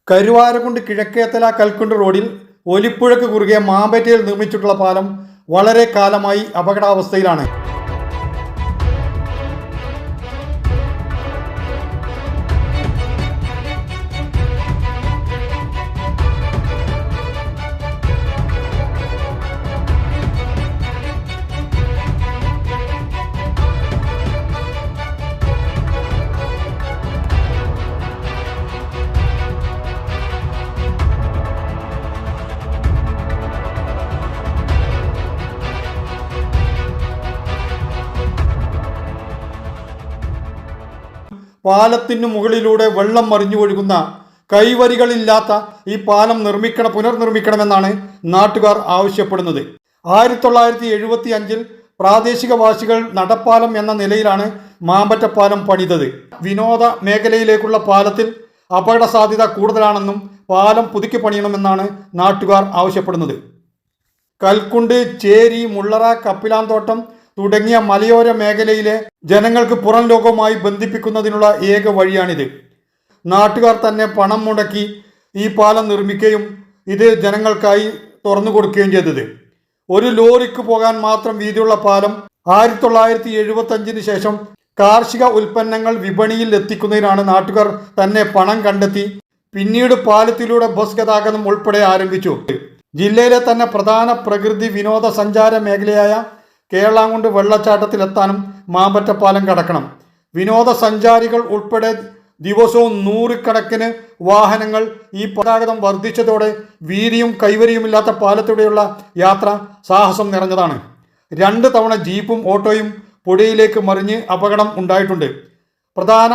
കരുവാരക്കുണ്ട് കിഴക്കേത്തല കൽക്കുണ്ട് റോഡിൽ ഒലിപ്പുഴയ്ക്ക് കുറുകെ മാമ്പറ്റയിൽ നിർമ്മിച്ചിട്ടുള്ള പാലം വളരെ കാലമായി അപകടാവസ്ഥയിലാണ്. പാലത്തിനു മുകളിലൂടെ വെള്ളം മറിഞ്ഞു ഒഴുകുന്ന കൈവരികളില്ലാത്ത ഈ പാലം പുനർനിർമ്മിക്കണമെന്നാണ് നാട്ടുകാർ ആവശ്യപ്പെടുന്നത്. 1975 പ്രാദേശികവാസികൾ നടപ്പാലം എന്ന നിലയിലാണ് മാമ്പറ്റപ്പാലം പണിതത്. വിനോദ മേഖലയിലേക്കുള്ള പാലത്തിൽ അപകട സാധ്യത കൂടുതലാണെന്നും പാലം പുതുക്കി പണിയണമെന്നാണ് നാട്ടുകാർ ആവശ്യപ്പെടുന്നത്. കൽക്കുണ്ട്, ചേരി, മുള്ളറ, കപ്പിലാന്തോട്ടം തുടങ്ങിയ മലയോര മേഖലയിലെ ജനങ്ങൾക്ക് പുറം ലോകവുമായി ബന്ധിപ്പിക്കുന്നതിനുള്ള ഏക വഴിയാണിത്. നാട്ടുകാർ തന്നെ പണം മുടക്കി ഈ പാലം നിർമ്മിക്കുകയും ഇത് ജനങ്ങൾക്കായി തുറന്നു കൊടുക്കുകയും ചെയ്തത്. ഒരു ലോറിക്ക് പോകാൻ മാത്രം വീതിയുള്ള പാലം 1975 ശേഷം കാർഷിക ഉൽപ്പന്നങ്ങൾ വിപണിയിൽ എത്തിക്കുന്നതിനാണ് നാട്ടുകാർ തന്നെ പണം കണ്ടെത്തി പിന്നീട് പാലത്തിലൂടെ ബസ് ഗതാഗതം ഉൾപ്പെടെ ആരംഭിച്ചു. ജില്ലയിലെ തന്നെ പ്രധാന പ്രകൃതി വിനോദസഞ്ചാര മേഖലയായ കേളാങ്കുണ്ട് വെള്ളച്ചാട്ടത്തിലെത്താനും മാമ്പറ്റപ്പാലം കടക്കണം. വിനോദസഞ്ചാരികൾ ഉൾപ്പെടെ ദിവസവും 100 കണക്കിന് വാഹനങ്ങൾ ഈ ഗതാഗതം വർദ്ധിച്ചതോടെ വീതിയും കൈവരിയുമില്ലാത്ത പാലത്തിലൂടെയുള്ള യാത്ര സാഹസം നിറഞ്ഞതാണ്. 2 തവണ ജീപ്പും ഓട്ടോയും പുഴയിലേക്ക് മറിഞ്ഞ് അപകടം ഉണ്ടായിട്ടുണ്ട്. പ്രധാന